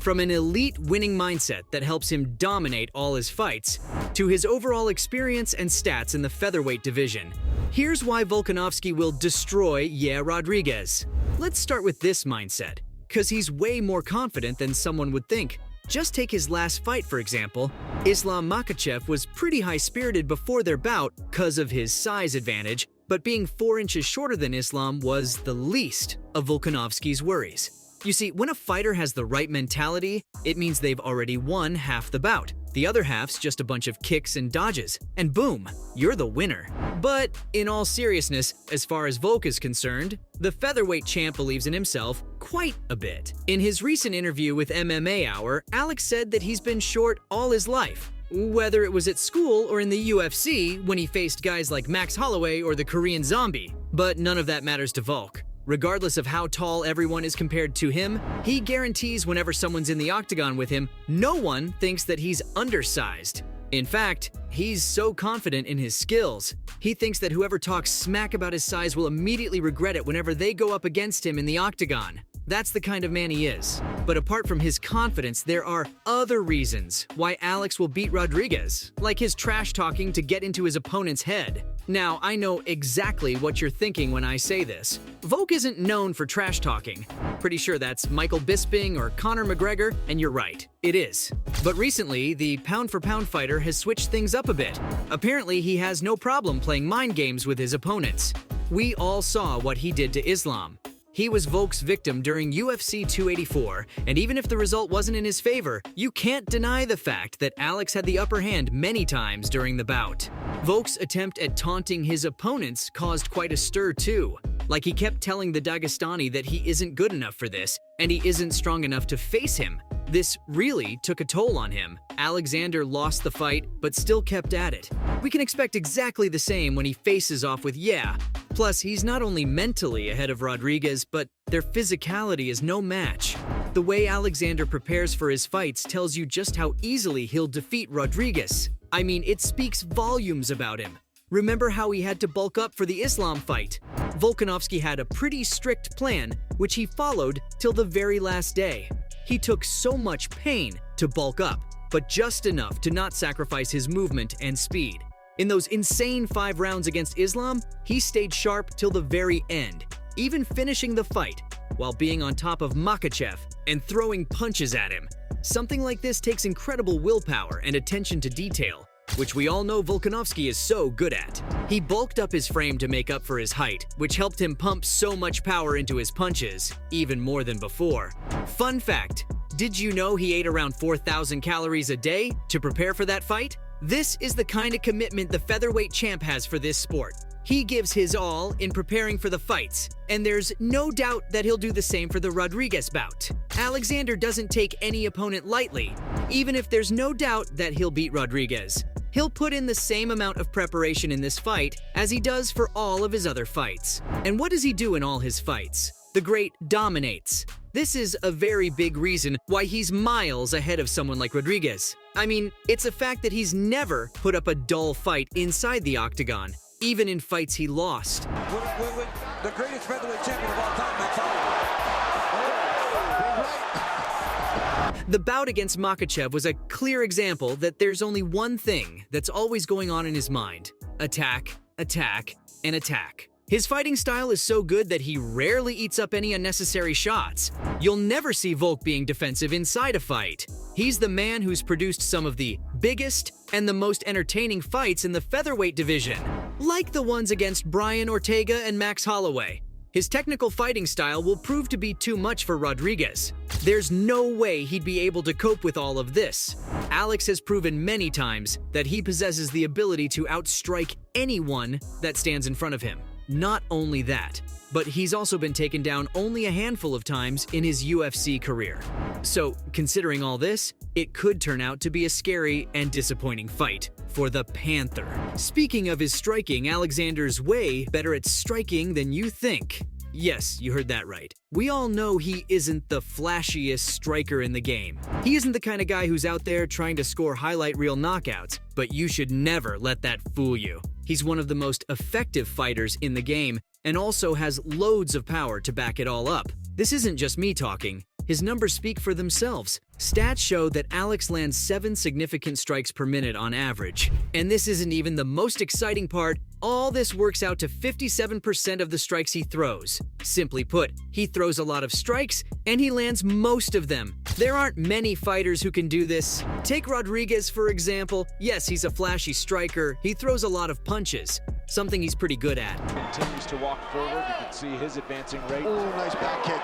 From an elite winning mindset that helps him dominate all his fights, to his overall experience and stats in the featherweight division, here's why Volkanovski will destroy Yair Rodríguez. Let's start with this mindset, because he's way more confident than someone would think. Just take his last fight, for example. Islam Makhachev was pretty high-spirited before their bout because of his size advantage, but being 4 inches shorter than Islam was the least of Volkanovski's worries. You see, when a fighter has the right mentality, it means they've already won half the bout. The other half's just a bunch of kicks and dodges, and boom, you're the winner. But in all seriousness, as far as Volk is concerned, the featherweight champ believes in himself quite a bit. In his recent interview with MMA Hour, Alex said that he's been short all his life, whether it was at school or in the UFC when he faced guys like Max Holloway or the Korean Zombie. But none of that matters to Volk. Regardless of how tall everyone is compared to him, he guarantees whenever someone's in the octagon with him, no one thinks that he's undersized. In fact, he's so confident in his skills, he thinks that whoever talks smack about his size will immediately regret it whenever they go up against him in the octagon. That's the kind of man he is. But apart from his confidence, there are other reasons why Alex will beat Rodríguez, like his trash talking to get into his opponent's head. Now, I know exactly what you're thinking when I say this. Volk isn't known for trash talking. Pretty sure that's Michael Bisping or Conor McGregor, and you're right, it is. But recently, the pound-for-pound fighter has switched things up a bit. Apparently, he has no problem playing mind games with his opponents. We all saw what he did to Islam. He was Volk's victim during UFC 284, and even if the result wasn't in his favor, you can't deny the fact that Alex had the upper hand many times during the bout. Volk's attempt at taunting his opponents caused quite a stir too. Like he kept telling the Dagestani that he isn't good enough for this, and he isn't strong enough to face him. This really took a toll on him. Alexander lost the fight, but still kept at it. We can expect exactly the same when he faces off with Yeah. Plus, he's not only mentally ahead of Rodríguez, but their physicality is no match. The way Alexander prepares for his fights tells you just how easily he'll defeat Rodríguez. I mean, it speaks volumes about him. Remember how he had to bulk up for the Islam fight? Volkanovski had a pretty strict plan, which he followed till the very last day. He took so much pain to bulk up, but just enough to not sacrifice his movement and speed. In those insane 5 rounds against Islam, he stayed sharp till the very end, even finishing the fight while being on top of Makhachev and throwing punches at him. Something like this takes incredible willpower and attention to detail, which we all know Volkanovski is so good at. He bulked up his frame to make up for his height, which helped him pump so much power into his punches, even more than before. Fun fact, did you know he ate around 4,000 calories a day to prepare for that fight? This is the kind of commitment the featherweight champ has for this sport. He gives his all in preparing for the fights, and there's no doubt that he'll do the same for the Rodríguez bout. Alexander doesn't take any opponent lightly, even if there's no doubt that he'll beat Rodríguez. He'll put in the same amount of preparation in this fight as he does for all of his other fights. And what does he do in all his fights? The great dominates. This is a very big reason why he's miles ahead of someone like Rodríguez. I mean, it's a fact that he's never put up a dull fight inside the octagon, even in fights he lost. The greatest featherweight champion of all time, that's all. The bout against Makhachev was a clear example that there's only one thing that's always going on in his mind: attack, attack, and attack. His fighting style is so good that he rarely eats up any unnecessary shots. You'll never see Volk being defensive inside a fight. He's the man who's produced some of the biggest and the most entertaining fights in the featherweight division, like the ones against Brian Ortega and Max Holloway. His technical fighting style will prove to be too much for Rodríguez. There's no way he'd be able to cope with all of this. Alex has proven many times that he possesses the ability to outstrike anyone that stands in front of him. Not only that, but he's also been taken down only a handful of times in his UFC career. So, considering all this, it could turn out to be a scary and disappointing fight for the Panther. Speaking of his striking, Alexander's way better at striking than you think. Yes, you heard that right. We all know he isn't the flashiest striker in the game. He isn't the kind of guy who's out there trying to score highlight reel knockouts, but you should never let that fool you. He's one of the most effective fighters in the game and also has loads of power to back it all up. This isn't just me talking. His numbers speak for themselves. Stats show that Alex lands 7 significant strikes per minute on average. And this isn't even the most exciting part. All this works out to 57% of the strikes he throws. Simply put, he throws a lot of strikes, and he lands most of them. There aren't many fighters who can do this. Take Rodríguez, for example. Yes, he's a flashy striker. He throws a lot of punches, something he's pretty good at. Continues to walk forward. You can see his advancing rate. Oh, nice back kick.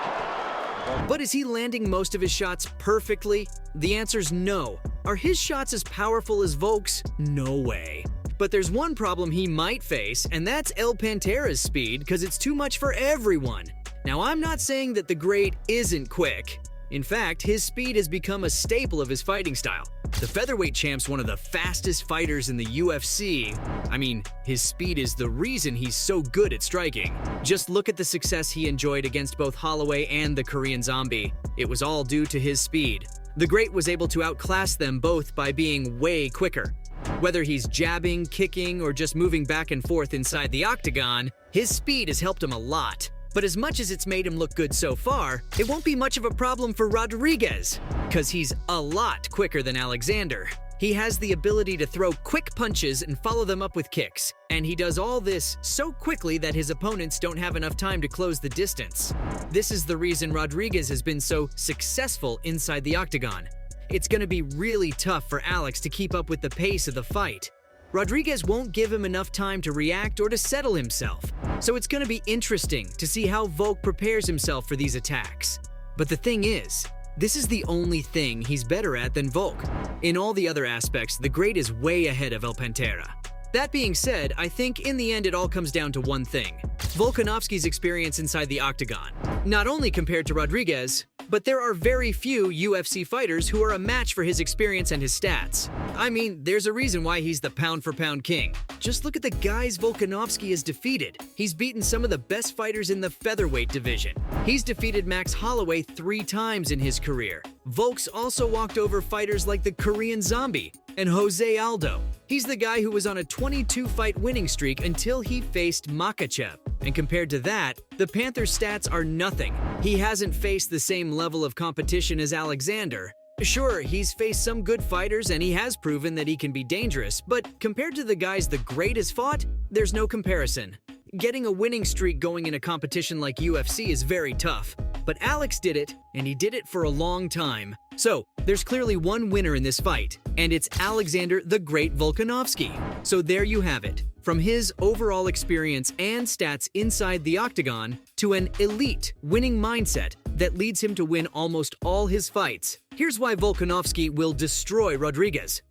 But is he landing most of his shots perfectly? The answer's no. Are his shots as powerful as Volk's? No way. But there's one problem he might face, and that's El Pantera's speed, because it's too much for everyone. Now, I'm not saying that the Great isn't quick. In fact, his speed has become a staple of his fighting style. The featherweight champ's one of the fastest fighters in the UFC. I mean, his speed is the reason he's so good at striking. Just look at the success he enjoyed against both Holloway and the Korean Zombie. It was all due to his speed. The Great was able to outclass them both by being way quicker. Whether he's jabbing, kicking, or just moving back and forth inside the octagon, his speed has helped him a lot. But as much as it's made him look good so far, it won't be much of a problem for Rodríguez, because he's a lot quicker than Alexander. He has the ability to throw quick punches and follow them up with kicks, and he does all this so quickly that his opponents don't have enough time to close the distance. This is the reason Rodríguez has been so successful inside the octagon. It's going to be really tough for Alex to keep up with the pace of the fight. Rodríguez won't give him enough time to react or to settle himself, so it's going to be interesting to see how Volk prepares himself for these attacks. But the thing is, this is the only thing he's better at than Volk. In all the other aspects, the Great is way ahead of El Pantera. That being said, I think in the end it all comes down to one thing: Volkanovski's experience inside the octagon. Not only compared to Rodríguez, but there are very few UFC fighters who are a match for his experience and his stats. I mean, there's a reason why he's the pound-for-pound king. Just look at the guys Volkanovski has defeated. He's beaten some of the best fighters in the featherweight division. He's defeated Max Holloway 3 times in his career. Volk's also walked over fighters like the Korean Zombie and Jose Aldo. He's the guy who was on a 22-fight winning streak until he faced Makhachev. And compared to that, the Panther's stats are nothing. He hasn't faced the same level of competition as Alexander. Sure, he's faced some good fighters and he has proven that he can be dangerous, but compared to the guys the Great has fought, there's no comparison. Getting a winning streak going in a competition like UFC is very tough, but Alex did it, and he did it for a long time. So, there's clearly one winner in this fight, and it's Alexander the Great Volkanovski. So there you have it. From his overall experience and stats inside the octagon to an elite winning mindset that leads him to win almost all his fights, here's why Volkanovski will destroy Rodríguez.